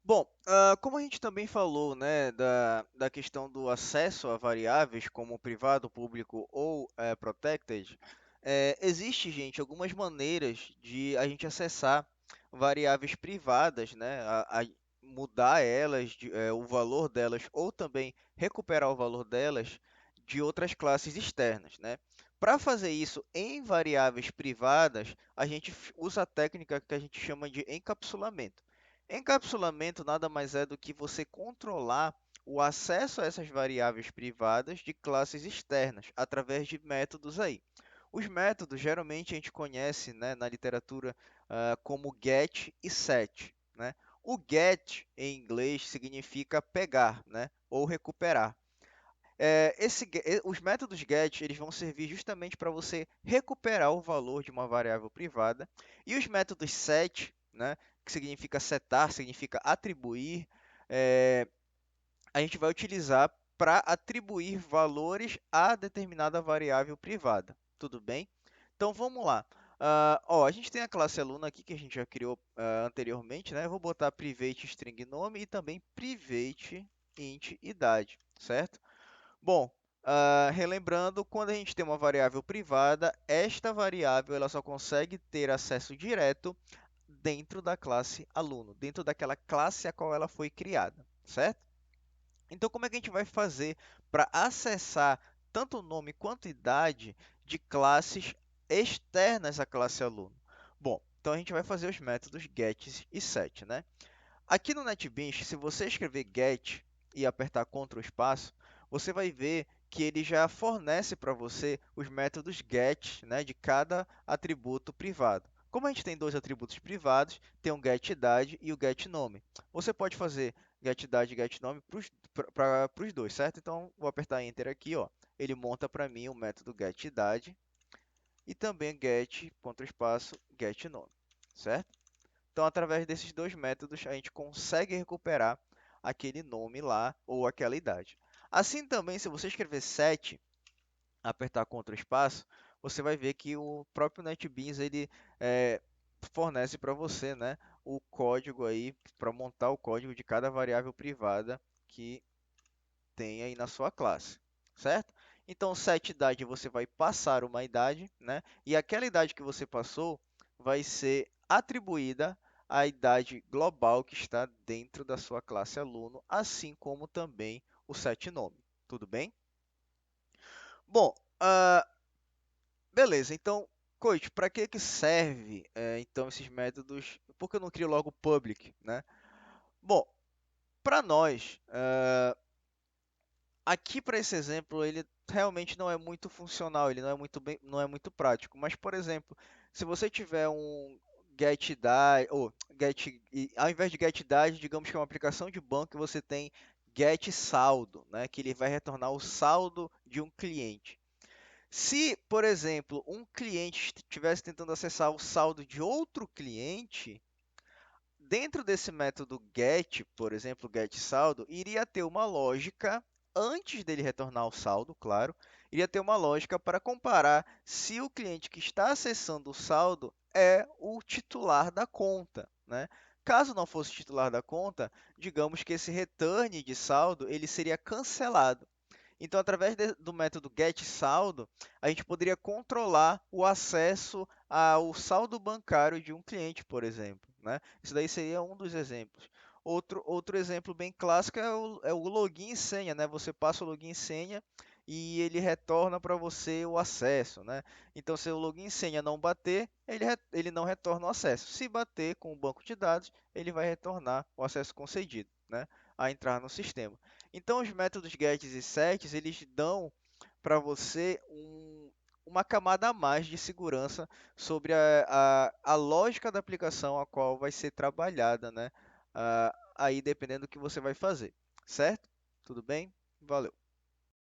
Bom, como a gente também falou, né, da questão do acesso a variáveis como privado, público ou protected, existe, gente, algumas maneiras de a gente acessar variáveis privadas, né, a mudar elas, o valor delas, ou também recuperar o valor delas de outras classes externas, né? Para fazer isso em variáveis privadas, a gente usa a técnica que a gente chama de encapsulamento. Encapsulamento nada mais é do que você controlar o acesso a essas variáveis privadas de classes externas através de métodos aí. Os métodos geralmente a gente conhece, né, na literatura como get e set, né? O get em inglês significa pegar, né, ou recuperar. Os métodos get eles vão servir justamente para você recuperar o valor de uma variável privada, e os métodos set, né, que significa setar, significa atribuir, é, a gente vai utilizar para atribuir valores a determinada variável privada. Tudo bem? Então vamos lá. A gente tem a classe aluno aqui que a gente já criou anteriormente, né? Eu vou botar private string nome e também private int idade, certo? Bom, relembrando, quando a gente tem uma variável privada, esta variável ela só consegue ter acesso direto dentro da classe aluno, dentro daquela classe a qual ela foi criada, certo? Então, como é que a gente vai fazer para acessar tanto o nome quanto a idade de classes externas à classe aluno? Bom, então a gente vai fazer os métodos get e set, né? Aqui no NetBeans, se você escrever get e apertar Ctrl espaço, você vai ver que ele já fornece para você os métodos get, né, de cada atributo privado. Como a gente tem dois atributos privados, tem o getIdade e o getNome. Você pode fazer getIdade e getNome para os dois, certo? Então, vou apertar Enter aqui, ó. Ele monta para mim o método getIdade e também get, Ctrl espaço, getNome, certo? Então, através desses dois métodos, a gente consegue recuperar aquele nome lá ou aquela idade. Assim também, se você escrever 7, apertar Ctrl espaço, você vai ver que o próprio NetBeans ele fornece para você, né, o código aí para montar o código de cada variável privada que tem aí na sua classe, certo? Então, set idade você vai passar uma idade, né? E aquela idade que você passou vai ser atribuída à idade global que está dentro da sua classe aluno, assim como também o set nome. Tudo bem? Bom, beleza. Então, Coach, para que serve então esses métodos? Por que eu não crio logo public, né? Bom, para nós, aqui para esse exemplo, ele realmente não é muito funcional, ele não é muito bem, não é muito prático. Mas, por exemplo, se você tiver um getIdade, ou ao invés de getIdade, digamos que é uma aplicação de banco, você tem getSaldo, né, que ele vai retornar o saldo de um cliente. Se, por exemplo, um cliente estivesse tentando acessar o saldo de outro cliente, dentro desse método get, por exemplo, getSaldo, iria ter uma lógica, antes dele retornar o saldo, claro, iria ter uma lógica para comparar se o cliente que está acessando o saldo é o titular da conta, né? Caso não fosse titular da conta, digamos que esse return de saldo ele seria cancelado. Então, através do método getSaldo, a gente poderia controlar o acesso ao saldo bancário de um cliente, por exemplo, né? Isso daí seria um dos exemplos. Outro exemplo bem clássico é o login e senha, né? Você passa o login e senha e ele retorna para você o acesso, né? Então, se o login e senha não bater, ele não retorna o acesso. Se bater com o banco de dados, ele vai retornar o acesso concedido, né, a entrar no sistema. Então, os métodos gets e sets, eles dão para você uma camada a mais de segurança sobre a lógica da aplicação a qual vai ser trabalhada, né? Aí dependendo do que você vai fazer, certo? Tudo bem? Valeu!